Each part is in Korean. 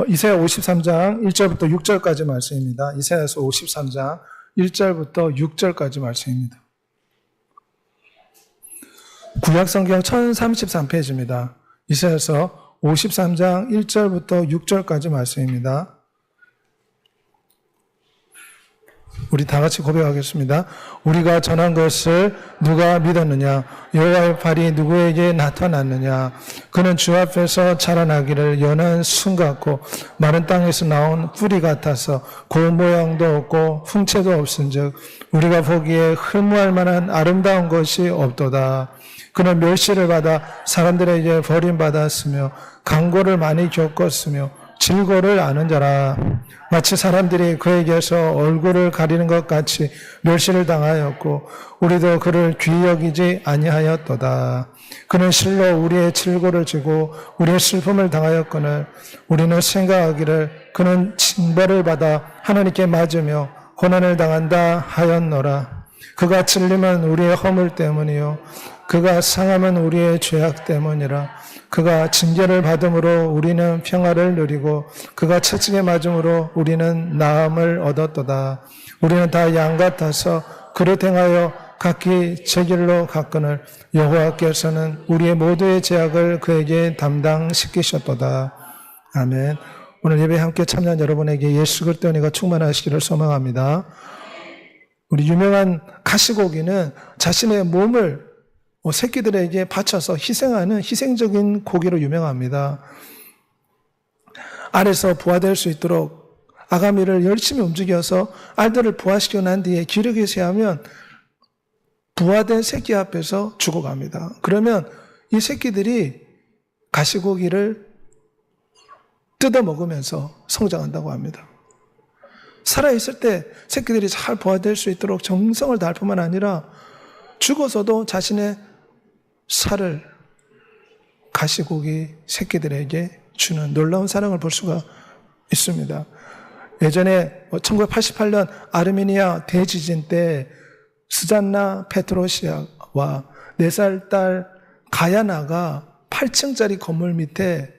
이사야 53장 1절부터 6절까지 말씀입니다. 이사야서 53장 1절부터 6절까지 말씀입니다. 구약성경 1033페이지입니다. 이사야서 53장 1절부터 6절까지 말씀입니다. 우리 다 같이 고백하겠습니다. 우리가 전한 것을 누가 믿었느냐? 여호와의 팔이 누구에게 나타났느냐? 그는 주 앞에서 자라나기를 연한 순 같고 마른 땅에서 나온 뿌리 같아서 고운 모양도 없고 풍채도 없은즉 우리가 보기에 흠모할 만한 아름다운 것이 없도다. 그는 멸시를 받아 사람들에게 버림받았으며 강고를 많이 겪었으며 질고를 아는 자라. 마치 사람들이 그에게서 얼굴을 가리는 것 같이 멸시를 당하였고 우리도 그를 귀히 여기지 아니하였도다. 그는 실로 우리의 질고를 지고 우리의 슬픔을 당하였거늘 우리는 생각하기를 그는 징벌을 받아 하나님께 맞으며 고난을 당한다 하였노라. 그가 찔림은 우리의 허물 때문이요 그가 상함은 우리의 죄악 때문이라. 그가 징계를 받음으로 우리는 평화를 누리고 그가 채찍에 맞음으로 우리는 나음을 얻었도다. 우리는 다 양 같아서 그릇 행하여 각기 제 길로 갔거늘 여호와께서는 우리의 모두의 죄악을 그에게 담당시키셨도다. 아멘. 오늘 예배에 함께 참여한 여러분에게 예수 그리스도의 은혜가 충만하시기를 소망합니다. 우리 유명한 가시고기는 자신의 몸을 새끼들에게 바쳐서 희생하는 희생적인 고기로 유명합니다. 알에서 부화될 수 있도록 아가미를 열심히 움직여서 알들을 부화시켜 난 뒤에 기력이 쇠하면 부화된 새끼 앞에서 죽어갑니다. 그러면 이 새끼들이 가시고기를 뜯어 먹으면서 성장한다고 합니다. 살아있을 때 새끼들이 잘 부화될 수 있도록 정성을 다할 뿐만 아니라 죽어서도 자신의 살을 가시고기 새끼들에게 주는 놀라운 사랑을 볼 수가 있습니다. 예전에 1988년 아르메니아 대지진 때 스잔나 페트로시아와 4살 딸 가야나가 8층짜리 건물 밑에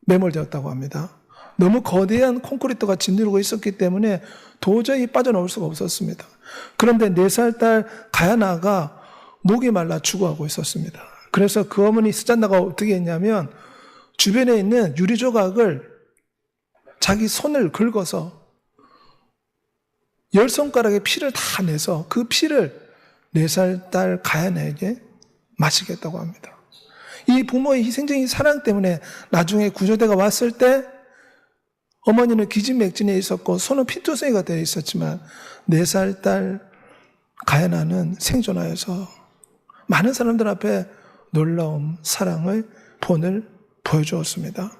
매몰되었다고 합니다. 너무 거대한 콘크리트가 짓누르고 있었기 때문에 도저히 빠져나올 수가 없었습니다. 그런데 4살 딸 가야나가 목이 말라 죽어가고 있었습니다. 그래서 그 어머니 스잔나가 어떻게 했냐면 주변에 있는 유리 조각을 자기 손을 긁어서 10손가락의 피를 다 내서 그 피를 4살 딸 가야나에게 마시겠다고 합니다. 이 부모의 희생적인 사랑 때문에 나중에 구조대가 왔을 때 어머니는 기진맥진에 있었고 손은 핀투성이가 되어 있었지만 4살 딸 가야나는 생존하여서 많은 사람들 앞에 놀라운 사랑을 본을 보여주었습니다.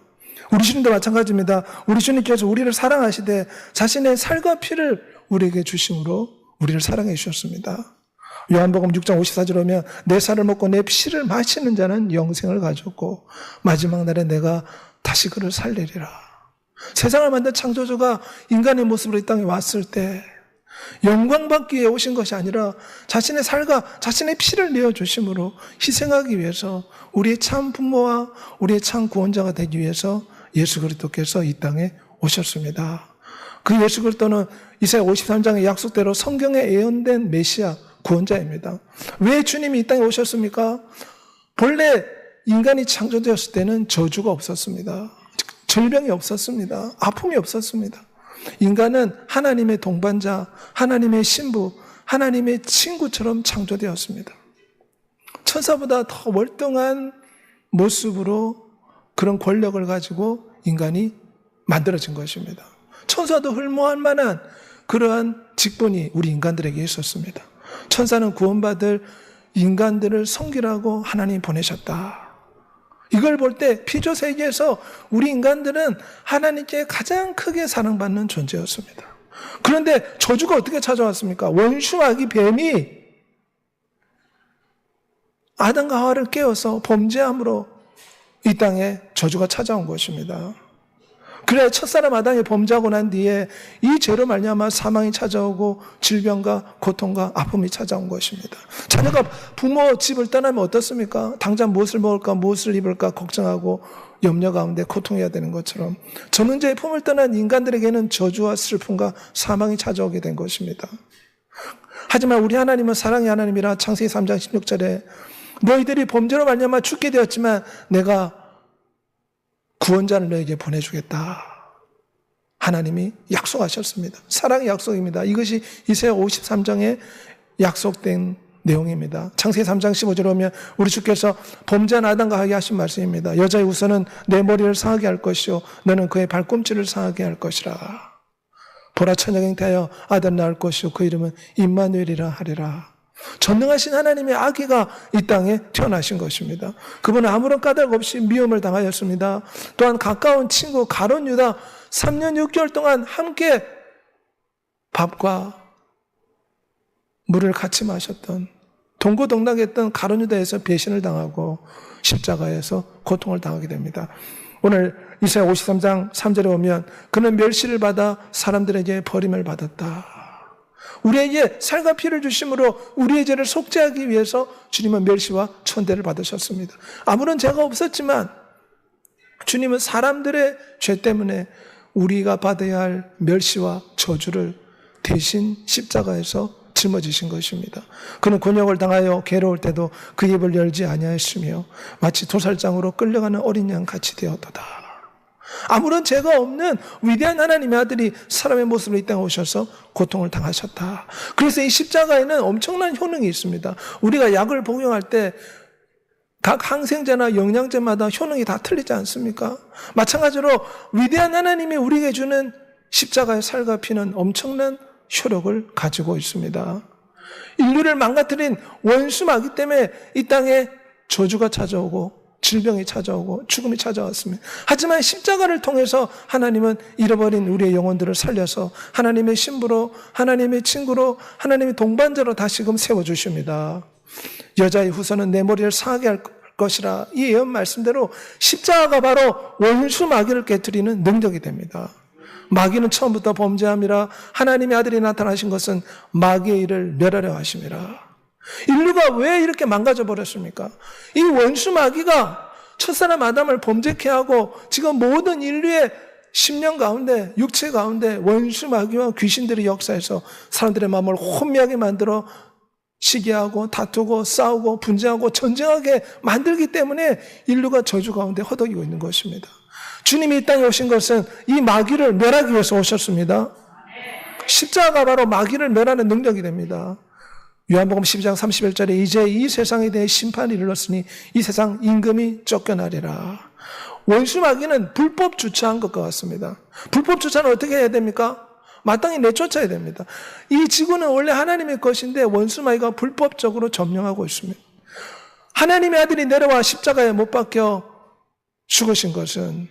우리 주님도 마찬가지입니다. 우리 주님께서 우리를 사랑하시되 자신의 살과 피를 우리에게 주심으로 우리를 사랑해 주셨습니다. 요한복음 6장 54절 보면 내 살을 먹고 내 피를 마시는 자는 영생을 가졌고 마지막 날에 내가 다시 그를 살리리라. 세상을 만든 창조주가 인간의 모습으로 이 땅에 왔을 때 영광받기 위해 오신 것이 아니라 자신의 살과 자신의 피를 내어주심으로 희생하기 위해서 우리의 참 부모와 우리의 참 구원자가 되기 위해서 예수 그리스도께서 이 땅에 오셨습니다. 그 예수 그리스도는 이사야 53장의 약속대로 성경에 예언된 메시아 구원자입니다. 왜 주님이 이 땅에 오셨습니까? 본래 인간이 창조되었을 때는 저주가 없었습니다. 질병이 없었습니다. 아픔이 없었습니다. 인간은 하나님의 동반자, 하나님의 신부, 하나님의 친구처럼 창조되었습니다. 천사보다 더 월등한 모습으로 그런 권력을 가지고 인간이 만들어진 것입니다. 천사도 흠모할 만한 그러한 직분이 우리 인간들에게 있었습니다. 천사는 구원받을 인간들을 섬기라고 하나님 보내셨다. 이걸 볼 때 피조 세계에서 우리 인간들은 하나님께 가장 크게 사랑받는 존재였습니다. 그런데 저주가 어떻게 찾아왔습니까? 원수 악이 뱀이 아담과 하와를 깨워서 범죄함으로 이 땅에 저주가 찾아온 것입니다. 그래 첫사람 아담이 범죄하고 난 뒤에 이 죄로 말미암아 사망이 찾아오고 질병과 고통과 아픔이 찾아온 것입니다. 자녀가 부모 집을 떠나면 어떻습니까? 당장 무엇을 먹을까 무엇을 입을까 걱정하고 염려 가운데 고통해야 되는 것처럼 전원제의 품을 떠난 인간들에게는 저주와 슬픔과 사망이 찾아오게 된 것입니다. 하지만 우리 하나님은 사랑의 하나님이라 창세기 3장 16절에 너희들이 범죄로 말미암아 죽게 되었지만 내가 구원자를 너에게 보내주겠다. 하나님이 약속하셨습니다. 사랑의 약속입니다. 이것이 이사야 53장에 약속된 내용입니다. 창세기 3장 15절에 오면 우리 주께서 범죄한 아담과 하게 하신 말씀입니다. 여자의 우선은 내 머리를 상하게 할 것이요 너는 그의 발꿈치를 상하게 할 것이라. 보라 처녀가 잉태하여 아들 낳을 것이요 그 이름은 임마누엘이라 하리라. 전능하신 하나님의 아기가 이 땅에 태어나신 것입니다. 그분은 아무런 까닭 없이 미움을 당하였습니다. 또한 가까운 친구 가룟 유다 3년 6개월 동안 함께 밥과 물을 같이 마셨던 동고동락했던 가룟 유다에서 배신을 당하고 십자가에서 고통을 당하게 됩니다. 오늘 이사야 53장 3절에 보면 그는 멸시를 받아 사람들에게 버림을 받았다. 우리에게 살과 피를 주심으로 우리의 죄를 속죄하기 위해서 주님은 멸시와 천대를 받으셨습니다. 아무런 죄가 없었지만 주님은 사람들의 죄 때문에 우리가 받아야 할 멸시와 저주를 대신 십자가에서 짊어지신 것입니다. 그는 곤욕을 당하여 괴로울 때도 그 입을 열지 아니하였으며 마치 도살장으로 끌려가는 어린 양 같이 되었도다. 아무런 죄가 없는 위대한 하나님의 아들이 사람의 모습으로 이 땅에 오셔서 고통을 당하셨다. 그래서 이 십자가에는 엄청난 효능이 있습니다. 우리가 약을 복용할 때 각 항생제나 영양제마다 효능이 다 틀리지 않습니까? 마찬가지로 위대한 하나님이 우리에게 주는 십자가의 살과 피는 엄청난 효력을 가지고 있습니다. 인류를 망가뜨린 원수 마귀 때문에 이 땅에 저주가 찾아오고 질병이 찾아오고 죽음이 찾아왔습니다. 하지만 십자가를 통해서 하나님은 잃어버린 우리의 영혼들을 살려서 하나님의 신부로, 하나님의 친구로, 하나님의 동반자로 다시금 세워주십니다. 여자의 후손은 내 머리를 상하게 할 것이라. 이 예언 말씀대로 십자가가 바로 원수 마귀를 깨뜨리는 능력이 됩니다. 마귀는 처음부터 범죄함이라 하나님의 아들이 나타나신 것은 마귀의 일을 멸하려 하심이라. 인류가 왜 이렇게 망가져 버렸습니까? 이 원수 마귀가 첫사람 아담을 범죄케 하고 지금 모든 인류의 심령 가운데, 육체 가운데 원수 마귀와 귀신들의 역사에서 사람들의 마음을 혼미하게 만들어 시기하고 다투고 싸우고 분쟁하고 전쟁하게 만들기 때문에 인류가 저주 가운데 허덕이고 있는 것입니다. 주님이 이 땅에 오신 것은 이 마귀를 멸하기 위해서 오셨습니다. 십자가가 바로 마귀를 멸하는 능력이 됩니다. 요한복음 12장 31절에 이제 이 세상에 대해 심판이 이르렀으니 이 세상 임금이 쫓겨나리라. 원수 마귀는 불법 주차한 것과 같습니다. 불법 주차는 어떻게 해야 됩니까? 마땅히 내쫓아야 됩니다. 이 지구는 원래 하나님의 것인데 원수 마귀가 불법적으로 점령하고 있습니다. 하나님의 아들이 내려와 십자가에 못 박혀 죽으신 것은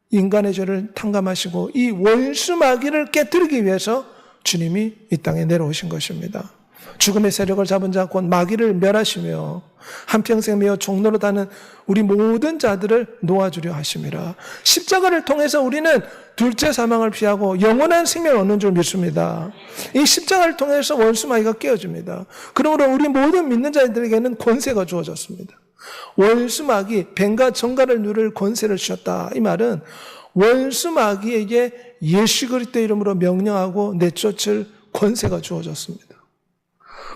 인간의 죄를 탕감하시고 이 원수 마귀를 깨뜨리기 위해서 주님이 이 땅에 내려오신 것입니다. 죽음의 세력을 잡은 자 곧 마귀를 멸하시며 한평생 매어 종로로 다는 우리 모든 자들을 놓아주려 하심이라. 십자가를 통해서 우리는 둘째 사망을 피하고 영원한 생명을 얻는 줄 믿습니다. 이 십자가를 통해서 원수 마귀가 깨어집니다. 그러므로 우리 모든 믿는 자들에게는 권세가 주어졌습니다. 원수 마귀, 뱀과 정갈을 누를 권세를 주셨다. 이 말은 원수 마귀에게 예수 그리스도 이름으로 명령하고 내쫓을 권세가 주어졌습니다.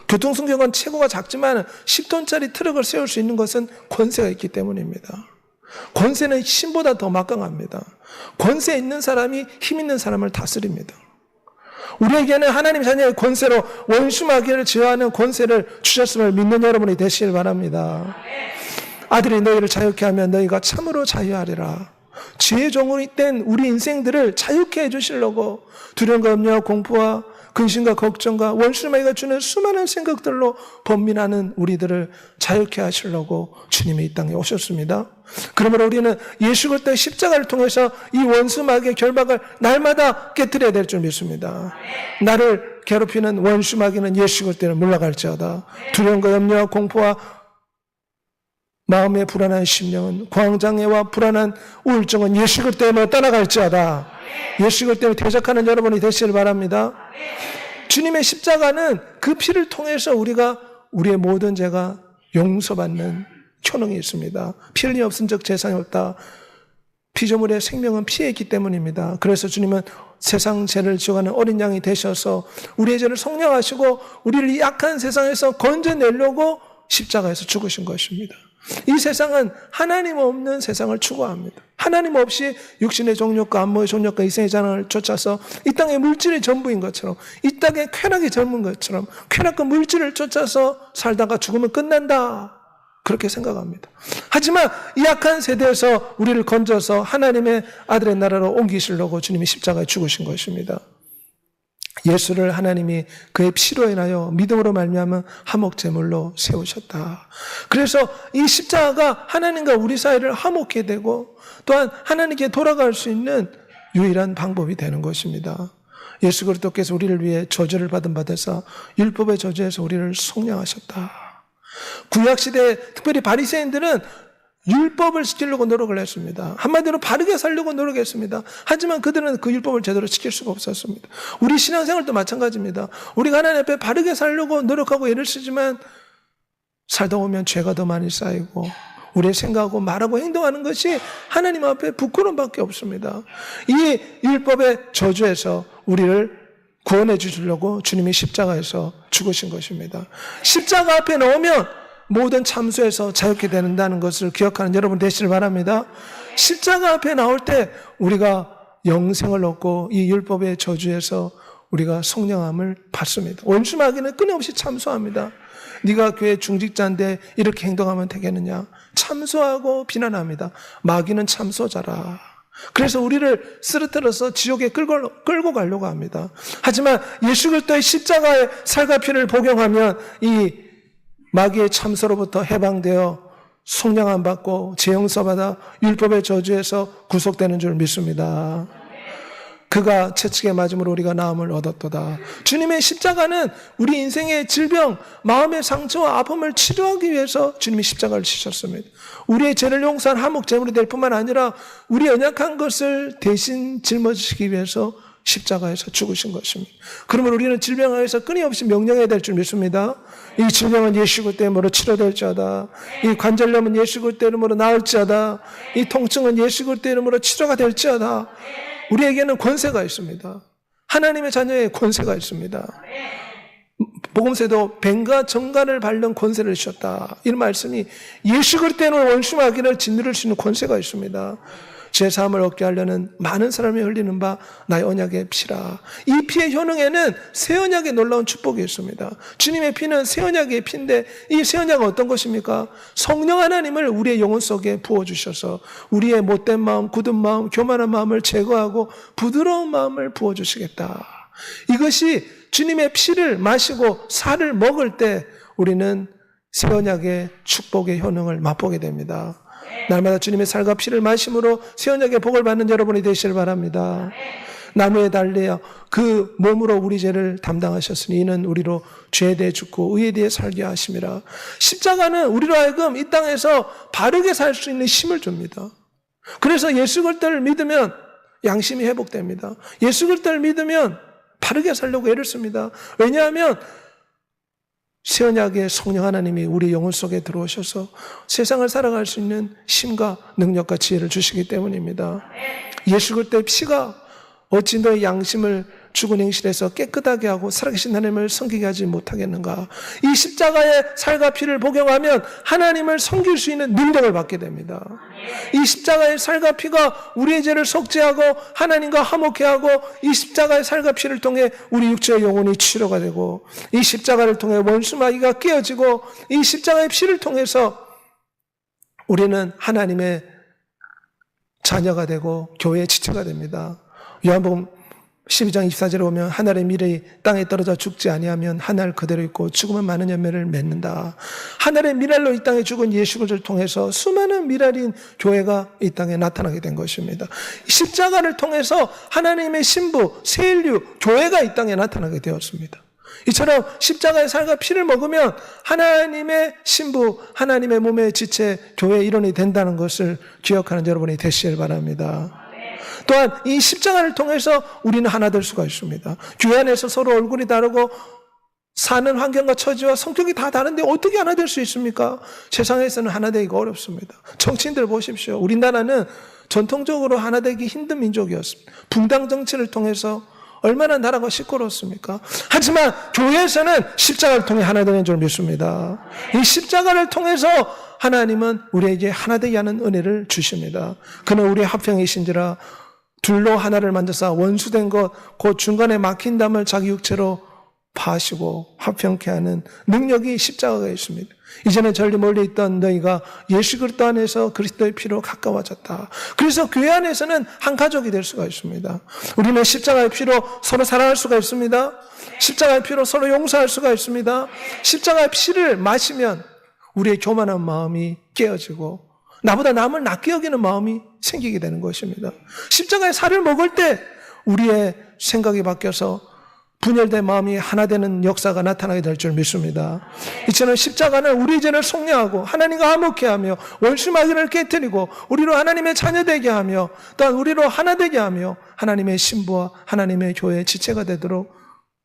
교통순경은 체구가 작지만 10톤짜리 트럭을 세울 수 있는 것은 권세가 있기 때문입니다. 권세는 신보다 더 막강합니다. 권세 있는 사람이 힘 있는 사람을 다스립니다. 우리에게는 하나님 자녀의 권세로 원수 마귀를 제어하는 권세를 주셨음을 믿는 여러분이 되시길 바랍니다. 아들이 너희를 자유케 하면 너희가 참으로 자유하리라. 죄의 종이 된 우리 인생들을 자유케 해주시려고 두려움과 염려와 공포와 근심과 걱정과 원수 마귀가 주는 수많은 생각들로 번민하는 우리들을 자유케 하시려고 주님이 이 땅에 오셨습니다. 그러므로 우리는 예수 그리스도의 십자가를 통해서 이 원수 마귀의 결박을 날마다 깨뜨려야 될 줄 믿습니다. 나를 괴롭히는 원수 마귀는 예수 그리스도를 물러갈지어다. 두려움과 염려와 공포와 마음의 불안한 심령은, 광장애와 불안한 우울증은 예수 그리스도 때문에 떠나갈지어다. 예수 그리스도 때문에 대적하는 여러분이 되시길 바랍니다. 주님의 십자가는 그 피를 통해서 우리가 우리의 모든 죄가 용서받는 효능이 있습니다. 피 흘림 없은 적 재산이 없다. 피조물의 생명은 피에 있기 때문입니다. 그래서 주님은 세상 죄를 지어가는 어린 양이 되셔서 우리의 죄를 속량하시고 우리를 이 악한 세상에서 건져내려고 십자가에서 죽으신 것입니다. 이 세상은 하나님 없는 세상을 추구합니다. 하나님 없이 육신의 종력과 안목의 종력과 이생의 자랑을 쫓아서 이 땅의 물질이 전부인 것처럼, 이 땅의 쾌락이 젊은 것처럼 쾌락과 물질을 쫓아서 살다가 죽으면 끝난다, 그렇게 생각합니다. 하지만 이 악한 세대에서 우리를 건져서 하나님의 아들의 나라로 옮기시려고 주님이 십자가에 죽으신 것입니다. 예수를 하나님이 그의 피로 인하여 믿음으로 말미암아 화목제물로 세우셨다. 그래서 이 십자가가 하나님과 우리 사이를 화목게 되고 또한 하나님께 돌아갈 수 있는 유일한 방법이 되는 것입니다. 예수 그리스도께서 우리를 위해 저주를 받은 바 되사 율법의 저주에서 우리를 속량하셨다. 구약시대 특별히 바리새인들은 율법을 지키려고 노력을 했습니다. 한마디로 바르게 살려고 노력했습니다. 하지만 그들은 그 율법을 제대로 지킬 수가 없었습니다. 우리 신앙생활도 마찬가지입니다. 우리가 하나님 앞에 바르게 살려고 노력하고 애를 쓰지만 살다 보면 죄가 더 많이 쌓이고 우리의 생각하고 말하고 행동하는 것이 하나님 앞에 부끄러움밖에 없습니다. 이 율법의 저주에서 우리를 구원해 주시려고 주님이 십자가에서 죽으신 것입니다. 십자가 앞에 나오면 모든 참수에서 자유케 된다는 것을 기억하는 여러분 되시길 바랍니다. 십자가 앞에 나올 때 우리가 영생을 얻고 이 율법의 저주에서 우리가 속량함을 받습니다. 원수 마귀는 끊임없이 참수합니다. 네가 교회 중직자인데 이렇게 행동하면 되겠느냐, 참수하고 비난합니다. 마귀는 참소자라. 그래서 우리를 쓰러뜨려서 지옥에 끌고 가려고 합니다. 하지만 예수 그리스도의 십자가의 살과 피를 복용하면 이 마귀의 참소로부터 해방되어 속량함 받고 재용서받아 율법의 저주에서 구속되는 줄 믿습니다. 그가 채찍에 맞음으로 우리가 나음을 얻었도다. 주님의 십자가는 우리 인생의 질병, 마음의 상처와 아픔을 치료하기 위해서 주님이 십자가를 지셨습니다. 우리의 죄를 용서한 화목제물이 될 뿐만 아니라 우리 연약한 것을 대신 짊어지시기 위해서 십자가에서 죽으신 것입니다. 그러면 우리는 질병에서 끊임없이 명령해야 될 줄 믿습니다. 이 질병은 예수 그리스도 이름으로 치료될지어다. 이 관절염은 예수 그리스도 이름으로 나을지어다. 이 통증은 예수 그리스도 이름으로 치료가 될지어다. 우리에게는 권세가 있습니다. 하나님의 자녀의 권세가 있습니다. 복음서에도 뱀과 정갈을 밟는 권세를 주셨다. 이 말씀이 예수 그리스도의 원수 마귀를 짓누를 수 있는 권세가 있습니다. 제사함을 얻게 하려는 많은 사람이 흘리는 바 나의 언약의 피라. 이 피의 효능에는 새 언약의 놀라운 축복이 있습니다. 주님의 피는 새 언약의 피인데 이 새 언약은 어떤 것입니까? 성령 하나님을 우리의 영혼 속에 부어주셔서 우리의 못된 마음, 굳은 마음, 교만한 마음을 제거하고 부드러운 마음을 부어주시겠다. 이것이 주님의 피를 마시고 살을 먹을 때 우리는 새 언약의 축복의 효능을 맛보게 됩니다. 날마다 주님의 살과 피를 마심으로 새 언약의 복을 받는 여러분이 되시길 바랍니다. 나무에 달려 그 몸으로 우리 죄를 담당하셨으니 이는 우리로 죄에 대해 죽고 의에 대해 살게 하심이라. 십자가는 우리로 하여금 이 땅에서 바르게 살 수 있는 힘을 줍니다. 그래서 예수 그리스도를 믿으면 양심이 회복됩니다. 예수 그리스도를 믿으면 바르게 살려고 애를 씁니다. 왜냐하면 새 언약의 성령 하나님이 우리 영혼 속에 들어오셔서 세상을 살아갈 수 있는 힘과 능력과 지혜를 주시기 때문입니다. 예수 그리스도의 피가 어찌 너의 양심을 죽은 행실에서 깨끗하게 하고 살아계신 하나님을 섬기게 하지 못하겠는가. 이 십자가의 살과 피를 복용하면 하나님을 섬길 수 있는 능력을 받게 됩니다. 이 십자가의 살과 피가 우리의 죄를 속죄하고 하나님과 화목케 하고 이 십자가의 살과 피를 통해 우리 육체의 영혼이 치료가 되고 이 십자가를 통해 원수 마귀가 깨어지고 이 십자가의 피를 통해서 우리는 하나님의 자녀가 되고 교회의 지체가 됩니다. 요한복음 12장 24절에 보면 하늘의 미래이 땅에 떨어져 죽지 아니하면 하늘 그대로 있고 죽으면 많은 열매를 맺는다. 하늘의 미랄로 이 땅에 죽은 예수 그리스도를 통해서 수많은 미랄인 교회가 이 땅에 나타나게 된 것입니다. 십자가를 통해서 하나님의 신부, 세인류, 교회가 이 땅에 나타나게 되었습니다. 이처럼 십자가의 살과 피를 먹으면 하나님의 신부, 하나님의 몸의 지체, 교회의 일원이 된다는 것을 기억하는 여러분이 되시길 바랍니다. 또한 이 십자가를 통해서 우리는 하나 될 수가 있습니다. 교회 안에서 서로 얼굴이 다르고 사는 환경과 처지와 성격이 다 다른데 어떻게 하나 될 수 있습니까? 세상에서는 하나 되기가 어렵습니다. 정치인들 보십시오. 우리나라는 전통적으로 하나 되기 힘든 민족이었습니다. 붕당 정치를 통해서 얼마나 나라가 시끄러웠습니까? 하지만 교회에서는 십자가를 통해 하나 되는 줄 믿습니다. 이 십자가를 통해서 하나님은 우리에게 하나 되게 하는 은혜를 주십니다. 그는 우리의 합평이신지라 둘로 하나를 만드사 원수된 것 곧 중간에 막힌 담을 자기 육체로 파시고 합평케 하는 능력이 십자가가 있습니다. 이전에 저리 멀리 있던 너희가 예수 그리스도 안에서 그리스도의 피로 가까워졌다. 그래서 교회 안에서는 한 가족이 될 수가 있습니다. 우리는 십자가의 피로 서로 사랑할 수가 있습니다. 십자가의 피로 서로 용서할 수가 있습니다. 십자가의 피를 마시면 우리의 교만한 마음이 깨어지고 나보다 남을 낮게 여기는 마음이 생기게 되는 것입니다. 십자가의 살을 먹을 때 우리의 생각이 바뀌어서 분열된 마음이 하나 되는 역사가 나타나게 될 줄 믿습니다. 이처럼 십자가는 우리 죄를 속량하고 하나님과 화목케 하며 원수 마귀를 깨뜨리고 우리로 하나님의 자녀 되게 하며 또한 우리로 하나 되게 하며 하나님의 신부와 하나님의 교회의 지체가 되도록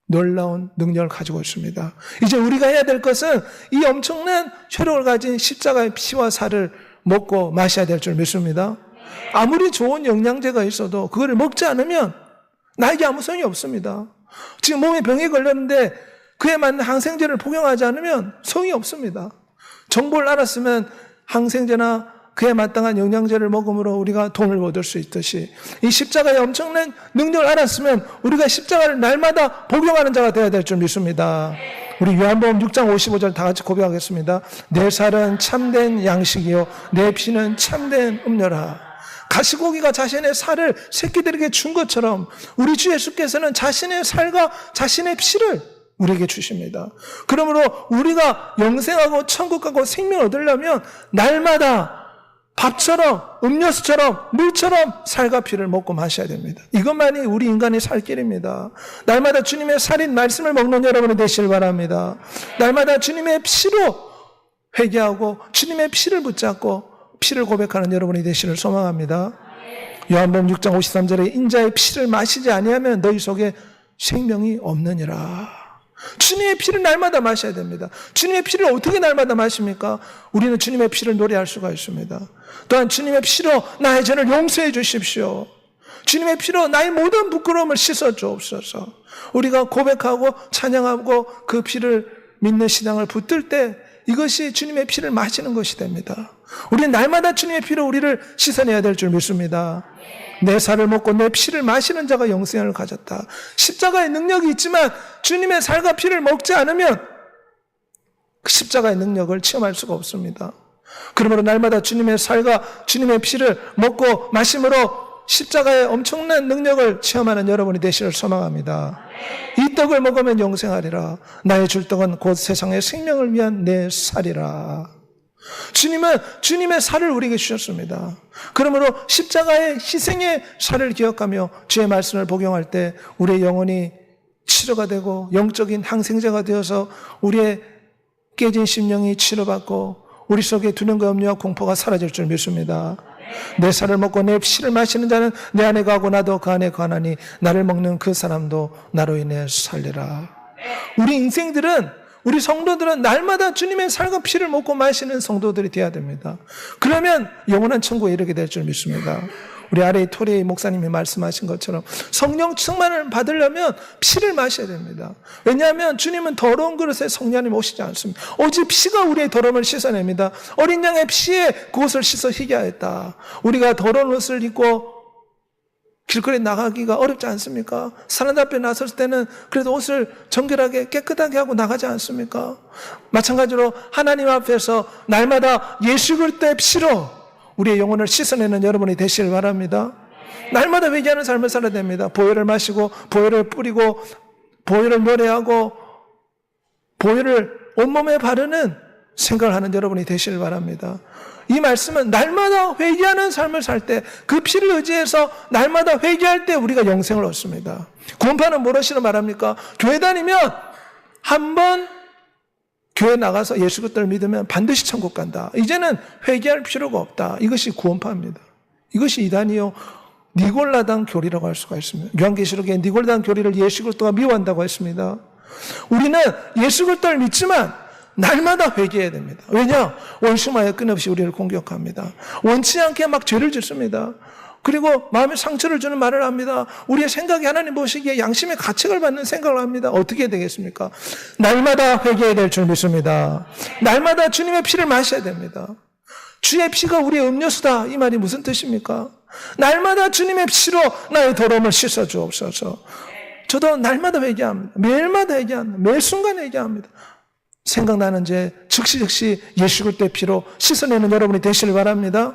놀라운 능력을 가지고 있습니다. 이제 우리가 해야 될 것은 이 엄청난 효력을 가진 십자가의 피와 살을 먹고 마셔야 될 줄 믿습니다. 아무리 좋은 영양제가 있어도 그거를 먹지 않으면 나에게 아무 소용이 없습니다. 지금 몸에 병이 걸렸는데 그에 맞는 항생제를 복용하지 않으면 소용이 없습니다. 정보를 알았으면 항생제나 그에 마땅한 영양제를 먹음으로 우리가 돈을 얻을 수 있듯이 이 십자가의 엄청난 능력을 알았으면 우리가 십자가를 날마다 복용하는 자가 되어야 될 줄 믿습니다. 우리 요한복음 6장 55절 다 같이 고백하겠습니다. 내 살은 참된 양식이요 내 피는 참된 음료라. 가시고기가 자신의 살을 새끼들에게 준 것처럼 우리 주 예수께서는 자신의 살과 자신의 피를 우리에게 주십니다. 그러므로 우리가 영생하고 천국 가고 생명을 얻으려면 날마다 밥처럼 음료수처럼 물처럼 살과 피를 먹고 마셔야 됩니다. 이것만이 우리 인간의 살 길입니다. 날마다 주님의 살인 말씀을 먹는 여러분이 되시길 바랍니다. 날마다 주님의 피로 회개하고 주님의 피를 붙잡고 피를 고백하는 여러분이 되시를 소망합니다. 요한복음 6장 53절에 인자의 피를 마시지 아니하면 너희 속에 생명이 없느니라. 주님의 피를 날마다 마셔야 됩니다. 주님의 피를 어떻게 날마다 마십니까? 우리는 주님의 피를 노래할 수가 있습니다. 또한 주님의 피로 나의 죄를 용서해 주십시오. 주님의 피로 나의 모든 부끄러움을 씻어 주옵소서. 우리가 고백하고 찬양하고 그 피를 믿는 신앙을 붙들 때 이것이 주님의 피를 마시는 것이 됩니다. 우리는 날마다 주님의 피로 우리를 씻어내야 될 줄 믿습니다. 내 살을 먹고 내 피를 마시는 자가 영생을 가졌다. 십자가의 능력이 있지만 주님의 살과 피를 먹지 않으면 그 십자가의 능력을 체험할 수가 없습니다. 그러므로 날마다 주님의 살과 주님의 피를 먹고 마심으로 십자가의 엄청난 능력을 체험하는 여러분이 되시를 소망합니다. 이 떡을 먹으면 영생하리라. 나의 줄 떡은 곧 세상의 생명을 위한 내 살이라. 주님은 주님의 살을 우리에게 주셨습니다. 그러므로 십자가의 희생의 살을 기억하며 주의 말씀을 복용할 때 우리의 영혼이 치료가 되고 영적인 항생제가 되어서 우리의 깨진 심령이 치료받고 우리 속에 두려움과 염려와 공포가 사라질 줄 믿습니다. 내 살을 먹고 내 피를 마시는 자는 내 안에 가고 나도 그 안에 가나니 나를 먹는 그 사람도 나로 인해 살리라. 우리 인생들은 우리 성도들은 날마다 주님의 살과 피를 먹고 마시는 성도들이 되어야 됩니다. 그러면 영원한 천국에 이르게 될 줄 믿습니다. 우리 아래의 토레이 목사님이 말씀하신 것처럼 성령 충만을 받으려면 피를 마셔야 됩니다. 왜냐하면 주님은 더러운 그릇에 성령이 오시지 않습니다. 오직 피가 우리의 더러움을 씻어냅니다. 어린 양의 피에 그것을 씻어 희게 하였다. 우리가 더러운 옷을 입고 길거리에 나가기가 어렵지 않습니까? 사람 앞에 나섰을 때는 그래도 옷을 정결하게 깨끗하게 하고 나가지 않습니까? 마찬가지로 하나님 앞에서 날마다 예수 그리스도의 피로 우리의 영혼을 씻어내는 여러분이 되시길 바랍니다. 날마다 회개하는 삶을 살아야 됩니다. 보혈을 마시고 보혈을 뿌리고 보혈을 노래하고 보혈을 온몸에 바르는 생각을 하는 여러분이 되시길 바랍니다. 이 말씀은 날마다 회개하는 삶을 살 때 그 피를 의지해서 날마다 회개할 때 우리가 영생을 얻습니다. 구원파는 무엇이라 말합니까? 교회 다니면 한번 교회 나가서 예수 그리스도를 믿으면 반드시 천국 간다. 이제는 회개할 필요가 없다. 이것이 구원파입니다. 이것이 이단이요 니골라당 교리라고 할 수가 있습니다. 요한계시록에 니골라당 교리를 예수 그리스도가 미워한다고 했습니다. 우리는 예수 그리스도를 믿지만 날마다 회개해야 됩니다. 왜냐? 원수마에 끊임없이 우리를 공격합니다. 원치 않게 막 죄를 짓습니다. 그리고 마음에 상처를 주는 말을 합니다. 우리의 생각이 하나님 보시기에 양심의 가책을 받는 생각을 합니다. 어떻게 해야 되겠습니까? 날마다 회개해야 될 줄 믿습니다. 날마다 주님의 피를 마셔야 됩니다. 주의 피가 우리의 음료수다. 이 말이 무슨 뜻입니까? 날마다 주님의 피로 나의 더러움을 씻어 주옵소서. 저도 날마다 회개합니다. 매일마다 회개합니다. 매 순간 회개합니다. 생각나는 죄 즉시 예수 그리스도의 피로 씻어내는 여러분이 되시길 바랍니다.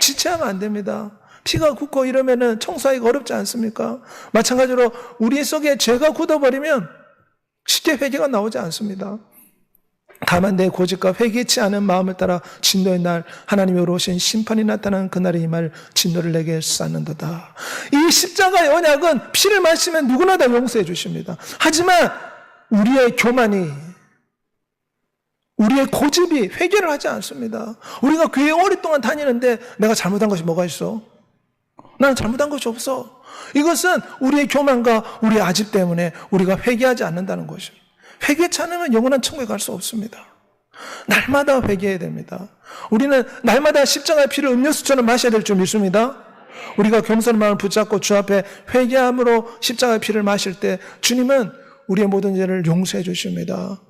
지체하면 안 됩니다. 피가 굳고 이러면은 청소하기가 어렵지 않습니까? 마찬가지로 우리 속에 죄가 굳어버리면 쉽게 회개가 나오지 않습니다. 다만 내 고집과 회개치 않은 마음을 따라 진노의 날 하나님의 의로우신 심판이 나타나는 그날에 임할 진노를 내게 쌓는도다. 이 십자가의 언약은 피를 마시면 누구나 다 용서해 주십니다. 하지만 우리의 교만이 우리의 고집이 회개를 하지 않습니다. 우리가 교회 오랫동안 다니는데 내가 잘못한 것이 뭐가 있어? 나는 잘못한 것이 없어. 이것은 우리의 교만과 우리의 아집 때문에 우리가 회개하지 않는다는 것입니다. 회개치 않으면 영원한 천국에 갈 수 없습니다. 날마다 회개해야 됩니다. 우리는 날마다 십자가의 피를 음료수처럼 마셔야 될 줄 믿습니다. 우리가 겸손한 마음을 붙잡고 주 앞에 회개함으로 십자가의 피를 마실 때 주님은 우리의 모든 죄를 용서해 주십니다.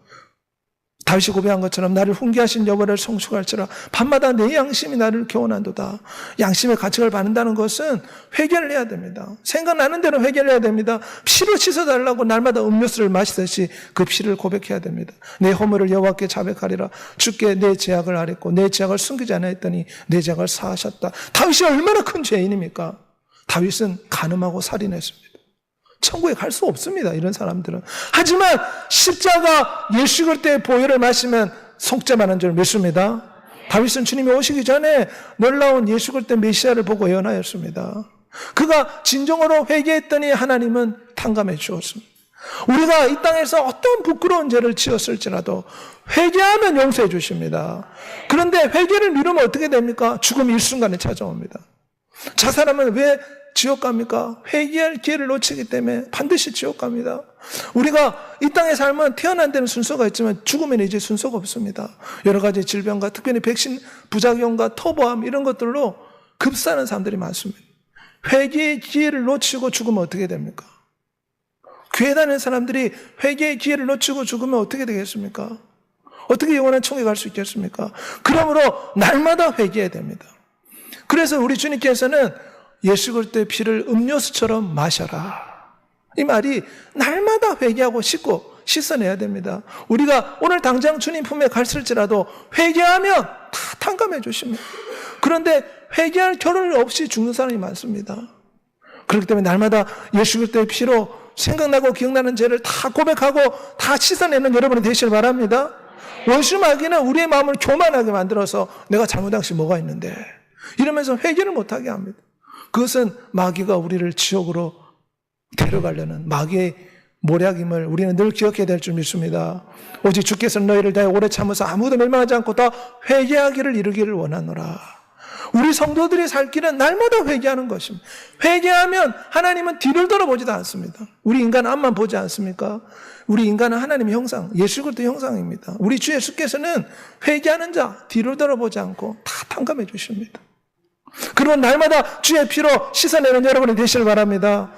다윗이 고백한 것처럼 나를 훈계하신 여호와를 성숙할지라 밤마다 내 양심이 나를 교훈한도다. 양심의 가책을 받는다는 것은 회개를 해야 됩니다. 생각나는 대로 회개를 해야 됩니다. 피로 씻어달라고 날마다 음료수를 마시듯이 그 피를 고백해야 됩니다. 내 허물을 여호와께 자백하리라. 주께 내 죄악을 아뢰고 내 죄악을 숨기지 않았더니 내 죄악을 사하셨다. 다윗이 얼마나 큰 죄인입니까? 다윗은 간음하고 살인했습니다. 천국에 갈 수 없습니다. 이런 사람들은. 하지만 십자가 예수 그리스도의 보혈을 마시면 속죄하는 줄 믿습니다. 다윗은 주님이 오시기 전에 놀라운 예수 그리스도의 메시아를 보고 예언하였습니다. 그가 진정으로 회개했더니 하나님은 탕감해 주었습니다. 우리가 이 땅에서 어떤 부끄러운 죄를 지었을지라도 회개하면 용서해 주십니다. 그런데 회개를 미루면 어떻게 됩니까? 죽음이 일순간에 찾아옵니다. 자살하면 왜 지옥 갑니까? 회개할 기회를 놓치기 때문에 반드시 지옥 갑니다. 우리가 이 땅의 삶은 태어난 데는 순서가 있지만 죽으면 이제 순서가 없습니다. 여러 가지 질병과 특별히 백신 부작용과 터보암 이런 것들로 급사하는 사람들이 많습니다. 회개의 기회를 놓치고 죽으면 어떻게 됩니까? 교회 다니는 사람들이 회개의 기회를 놓치고 죽으면 어떻게 되겠습니까? 어떻게 영원한 천국에 갈 수 있겠습니까? 그러므로 날마다 회개해야 됩니다. 그래서 우리 주님께서는 예수 그리스도의 피를 음료수처럼 마셔라. 이 말이 날마다 회개하고 씻어내야 됩니다. 우리가 오늘 당장 주님 품에 갔을지라도 회개하면 다 탕감해 주십니다. 그런데 회개할 겨를 없이 죽는 사람이 많습니다. 그렇기 때문에 날마다 예수 그리스도의 피로 생각나고 기억나는 죄를 다 고백하고 다 씻어내는 여러분이 되시길 바랍니다. 원수 마귀는 우리의 마음을 교만하게 만들어서 내가 잘못한 것이 뭐가 있는데 이러면서 회개를 못하게 합니다. 그것은 마귀가 우리를 지옥으로 데려가려는 마귀의 모략임을 우리는 늘 기억해야 될 줄 믿습니다. 오직 주께서는 너희를 다해 오래 참으사 아무도 멸망하지 않고 다 회개하기를 이루기를 원하노라. 우리 성도들이 살 길은 날마다 회개하는 것입니다. 회개하면 하나님은 뒤를 돌아보지도 않습니다. 우리 인간은 앞만 보지 않습니까? 우리 인간은 하나님의 형상, 예수 그리스도 형상입니다. 우리 주 예수께서는 회개하는 자 뒤를 돌아보지 않고 다 탕감해 주십니다. 그러면 날마다 주의 피로 씻어내는 여러분이 되시길 바랍니다.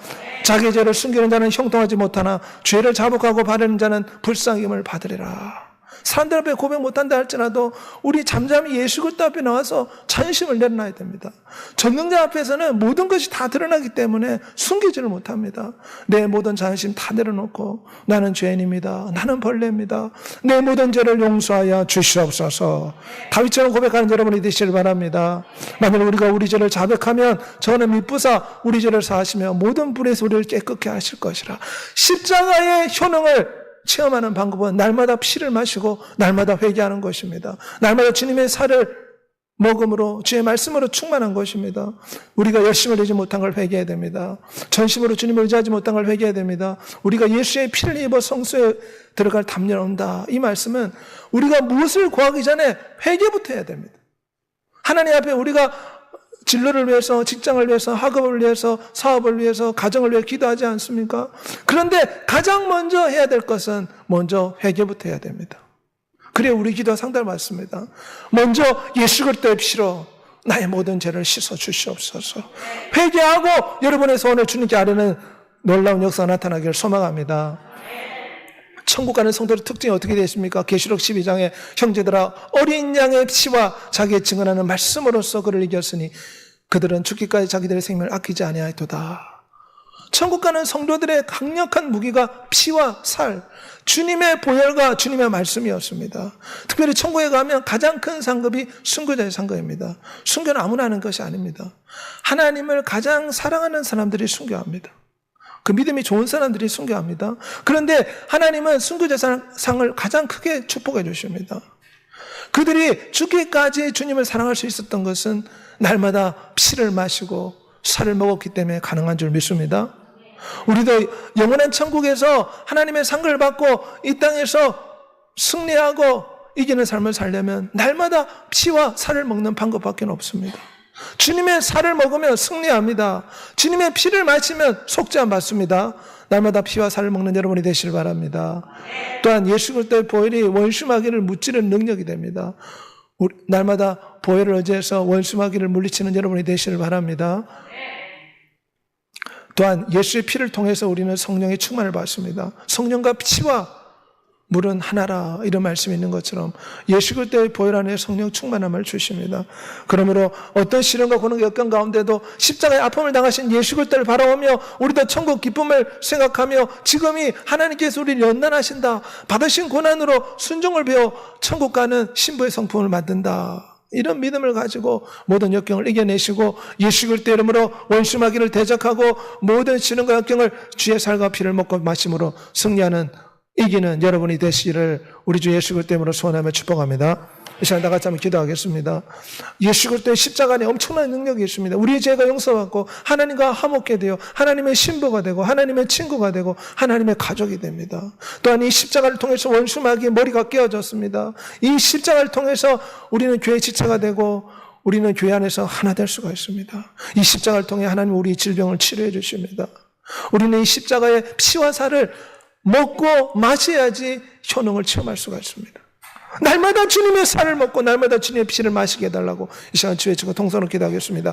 자기 죄를 숨기는 자는 형통하지 못하나 죄를 자복하고 바르는 자는 불쌍힘을 받으리라. 사람들 앞에 고백 못한다 할지라도 우리 잠잠히 예수 그리스도 앞에 나와서 자존심을 내려놔야 됩니다. 전능자 앞에서는 모든 것이 다 드러나기 때문에 숨기지를 못합니다. 내 모든 자존심 다 내려놓고 나는 죄인입니다. 나는 벌레입니다. 내 모든 죄를 용서하여 주시옵소서. 다윗처럼 고백하는 여러분이 되시길 바랍니다. 만일 우리가 우리 죄를 자백하면 저는 미쁘사 우리 죄를 사하시며 모든 불에서 우리를 깨끗게 하실 것이라. 십자가의 효능을 체험하는 방법은 날마다 피를 마시고 날마다 회개하는 것입니다. 날마다 주님의 살을 먹음으로 주의 말씀으로 충만한 것입니다. 우리가 열심을 내지 못한 걸 회개해야 됩니다. 전심으로 주님을 의지하지 못한 걸 회개해야 됩니다. 우리가 예수의 피를 입어 성소에 들어갈 담력 온다. 이 말씀은 우리가 무엇을 구하기 전에 회개부터 해야 됩니다. 하나님 앞에 우리가 진로를 위해서, 직장을 위해서, 학업을 위해서, 사업을 위해서, 가정을 위해 기도하지 않습니까? 그런데 가장 먼저 해야 될 것은 먼저 회개부터 해야 됩니다. 그래야 우리 기도가 상달받습니다. 먼저 예수 그리스도의 피로 나의 모든 죄를 씻어 주시옵소서. 회개하고 여러분의 소원을 주님께 아뢰는 놀라운 역사가 나타나기를 소망합니다. 천국 가는 성도의 특징이 어떻게 되십니까? 계시록 12장에 형제들아 어린 양의 피와 자기의 증언하는 말씀으로써 그를 이겼으니 그들은 죽기까지 자기들의 생명을 아끼지 아니하였도다. 천국 가는 성도들의 강력한 무기가 피와 살, 주님의 보혈과 주님의 말씀이었습니다. 특별히 천국에 가면 가장 큰 상급이 순교자의 상급입니다. 순교는 아무나 하는 것이 아닙니다. 하나님을 가장 사랑하는 사람들이 순교합니다. 그 믿음이 좋은 사람들이 순교합니다. 그런데 하나님은 순교자상을 가장 크게 축복해 주십니다. 그들이 죽기까지 주님을 사랑할 수 있었던 것은 날마다 피를 마시고 살을 먹었기 때문에 가능한 줄 믿습니다. 우리도 영원한 천국에서 하나님의 상급을 받고 이 땅에서 승리하고 이기는 삶을 살려면 날마다 피와 살을 먹는 방법밖에 없습니다. 주님의 살을 먹으면 승리합니다. 주님의 피를 마시면 속죄함 받습니다. 날마다 피와 살을 먹는 여러분이 되시길 바랍니다. 또한 예수 그리스도의 보혈이 원수마귀를 무찌르는 능력이 됩니다. 날마다 보혈을 의지해서 원수마귀를 물리치는 여러분이 되시길 바랍니다. 또한 예수의 피를 통해서 우리는 성령의 충만을 받습니다. 성령과 피와 물은 하나라 이런 말씀이 있는 것처럼 예수 그리스도의 보혈 안에 성령 충만함을 주십니다. 그러므로 어떤 시련과 고난과 역경 가운데도 십자가의 아픔을 당하신 예수 그리스도를 바라보며 우리도 천국 기쁨을 생각하며 지금이 하나님께서 우리를 연단하신다. 받으신 고난으로 순종을 배워 천국 가는 신부의 성품을 만든다. 이런 믿음을 가지고 모든 역경을 이겨내시고 예수 그리스도의 이름으로 원수마귀를 대적하고 모든 시련과 역경을 주의 살과 피를 먹고 마심으로 승리하는 이기는 여러분이 되시기를 우리 주 예수 그리스도 이름으로 소원하며 축복합니다. 이 시간 다 같이 한번 기도하겠습니다. 예수 그리스도의 십자가 안에 엄청난 능력이 있습니다. 우리의 죄가 용서받고 하나님과 화목게 되어 하나님의 신부가 되고 하나님의 친구가 되고 하나님의 가족이 됩니다. 또한 이 십자가를 통해서 원수마귀의 머리가 깨어졌습니다. 이 십자가를 통해서 우리는 교회의 지체가 되고 우리는 교회 안에서 하나 될 수가 있습니다. 이 십자가를 통해 하나님 우리 질병을 치료해 주십니다. 우리는 이 십자가의 피와 살을 먹고 마셔야지 효능을 체험할 수가 있습니다. 날마다 주님의 살을 먹고 날마다 주님의 피를 마시게 해달라고 이 시간 주의 치고 통성으로 기도하겠습니다.